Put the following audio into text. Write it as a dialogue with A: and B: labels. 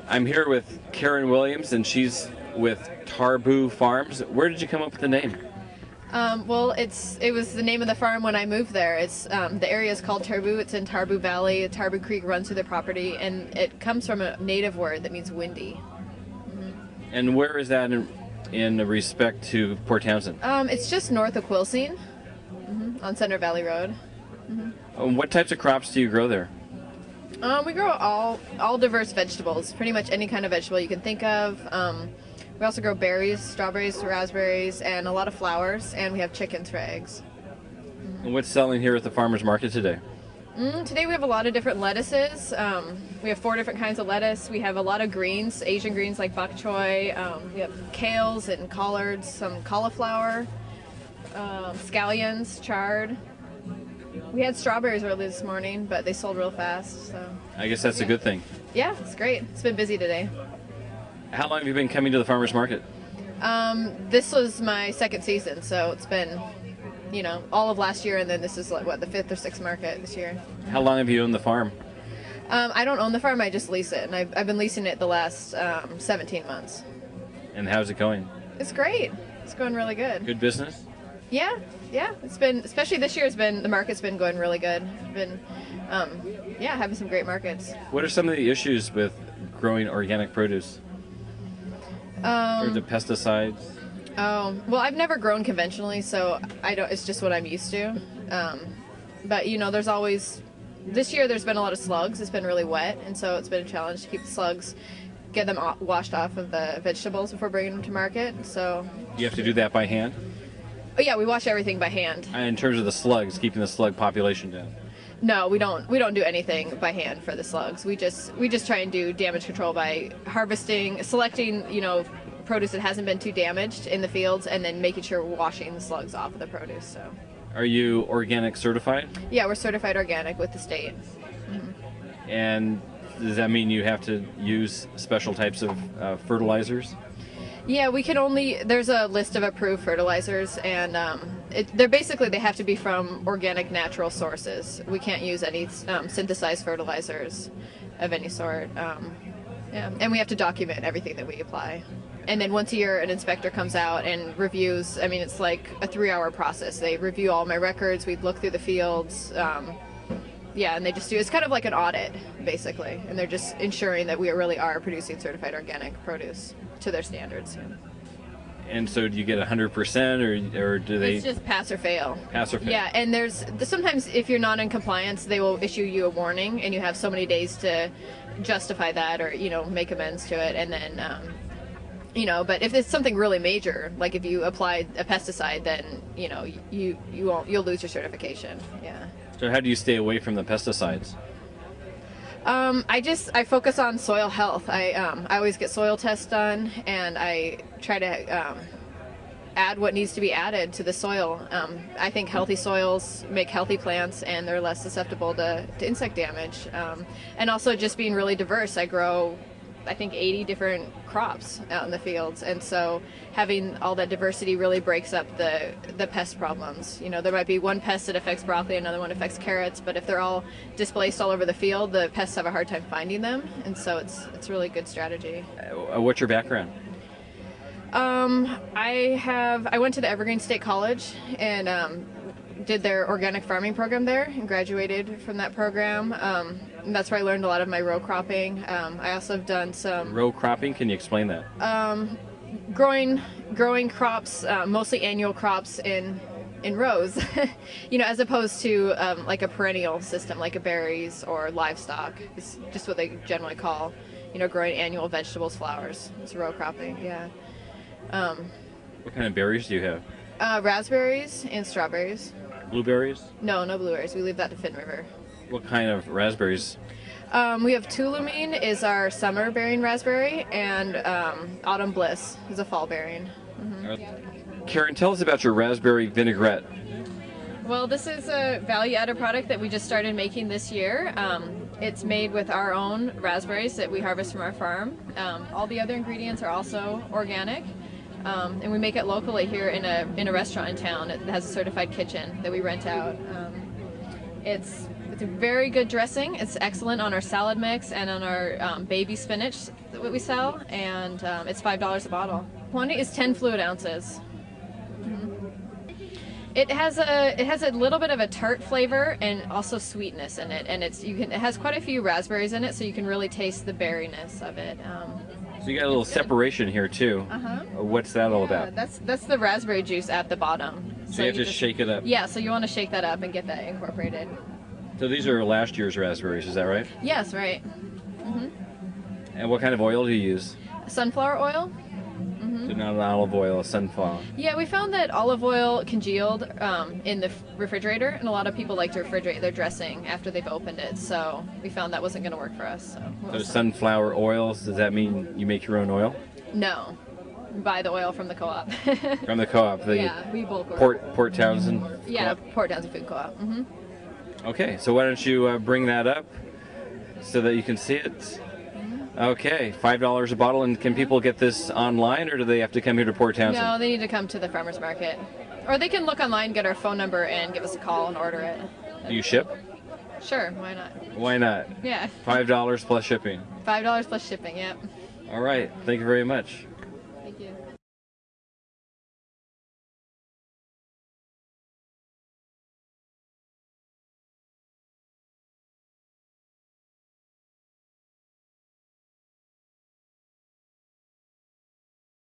A: I'm here with Karyn Williams, and she's with Tarboo Farms. Where did you come up with the name?
B: Well, it was the name of the farm when I moved there. It's the area is called Tarboo. It's in Tarboo Valley. Tarboo Creek runs through the property, and it comes from a native word that means windy.
A: And where is that in respect to Port Townsend?
B: It's just north of Quilcene, on Center Valley Road.
A: What types of crops do you grow there?
B: We grow all diverse vegetables, pretty much any kind of vegetable you can think of. We also grow berries, strawberries, raspberries, and a lot of flowers, and we have chickens for eggs.
A: And what's selling here at the farmers market today?
B: Today we have a lot of different lettuces. We have 4 different kinds of lettuce. We have a lot of greens, Asian greens like bok choy. We have kales and collards, some cauliflower, scallions, chard. We had strawberries early this morning, but they sold real fast. So
A: I guess that's a good thing.
B: yeah, it's great. It's been busy today.
A: How long have you been coming to the farmers market?
B: This was my second season, so it's been, all of last year, and then this is the 5th or 6th market this year.
A: How long have you owned the farm?
B: I don't own the farm, I just lease it, and I've been leasing it the last 17 months.
A: And how's it going?
B: It's great. It's going really good.
A: Good business?
B: Yeah. It's been, especially this year, the market's been going really good. Been, having some great markets.
A: What are some of the issues with growing organic produce? Or the pesticides?
B: Oh, well, I've never grown conventionally, so it's just what I'm used to. But there's always, this year there's been a lot of slugs. It's been really wet, and so it's been a challenge to keep the slugs, get them washed off of the vegetables before bringing them to market. So
A: You have to do that by hand?
B: oh yeah, we wash everything by hand.
A: In terms of the slugs, keeping the slug population down?
B: No, we don't do anything by hand for the slugs. We just try and do damage control by harvesting, selecting, produce that hasn't been too damaged in the fields, and then making sure we're washing the slugs off of the produce. So
A: Are you organic certified?
B: yeah, we're certified organic with the state.
A: And does that mean you have to use special types of fertilizers?
B: Yeah, we can only, there's a list of approved fertilizers, and they have to be from organic natural sources. We can't use any synthesized fertilizers of any sort. And we have to document everything that we apply. And then once a year, an inspector comes out and reviews. I mean, it's like a 3-hour process. They review all my records. We look through the fields. And they just do, it's kind of like an audit, basically. And they're just ensuring that we really are producing certified organic produce to their standards.
A: And so do you get 100%, or do they?
B: It's just pass or fail.
A: Pass or fail.
B: Yeah, and sometimes if you're not in compliance, they will issue you a warning, and you have so many days to justify that or, make amends to it. And then, but if it's something really major, like if you applied a pesticide, then, you'll lose your certification. Yeah.
A: So how do you stay away from the pesticides?
B: I focus on soil health. I always get soil tests done, and I try to add what needs to be added to the soil. I think healthy soils make healthy plants, and they're less susceptible to insect damage. And also just being really diverse. I grow, I think, 80 different crops out in the fields, and so having all that diversity really breaks up the pest problems. There might be one pest that affects broccoli, another one affects carrots, but if they're all displaced all over the field, the pests have a hard time finding them, and so it's really good strategy.
A: What's your background?
B: I went to the Evergreen State College and did their organic farming program there and graduated from that program. And that's where I learned a lot of my row cropping. I also have done some
A: Row cropping? Can you explain that?
B: growing crops, mostly annual crops in rows, as opposed to like a perennial system, like a berries or livestock. It's just what they generally call, growing annual vegetables, flowers. It's row cropping, yeah.
A: What kind of berries do you have?
B: Raspberries and strawberries.
A: Blueberries?
B: No blueberries. We leave that to Fin River.
A: What kind of raspberries?
B: We have Tulamine is our summer bearing raspberry, and Autumn Bliss is a fall bearing.
A: Karyn, tell us about your raspberry vinaigrette.
B: Well, this is a value-added product that we just started making this year. It's made with our own raspberries that we harvest from our farm. All the other ingredients are also organic. And we make it locally here in a restaurant in town. It has a certified kitchen that we rent out. It's It's a very good dressing. It's excellent on our salad mix and on our baby spinach that we sell, and it's $5 a bottle. Quantity is 10 fluid ounces. It has a little bit of a tart flavor and also sweetness in it, and it has quite a few raspberries in it, so you can really taste the berryness of it.
A: So you got a little separation here too. What's that all about?
B: That's the raspberry juice at the bottom.
A: So you have to shake it up.
B: Yeah, so you want to shake that up and get that incorporated.
A: So these are last year's raspberries, is that right?
B: Yes, right.
A: And what kind of oil do you use?
B: Sunflower oil.
A: So not an olive oil, a sunflower.
B: Yeah, we found that olive oil congealed in the refrigerator, and a lot of people like to refrigerate their dressing after they've opened it. So we found that wasn't going to work for us.
A: So sunflower oils, does that mean you make your own oil?
B: No, we buy the oil from the co-op.
A: From the co-op,
B: yeah, we bulk order.
A: Port Townsend.
B: Yeah,
A: Co-op?
B: Port Townsend Food Co-op.
A: Okay, so why don't you bring that up so that you can see it? Okay, $5 a bottle, and can people get this online, or do they have to come here to Port Townsend?
B: No, they need to come to the farmers market, or they can look online, get our phone number, and give us a call and order it.
A: Do you ship?
B: Sure, why not?
A: Why not?
B: Yeah.
A: $5 plus shipping.
B: $5 plus shipping. Yep.
A: All right, thank you very much.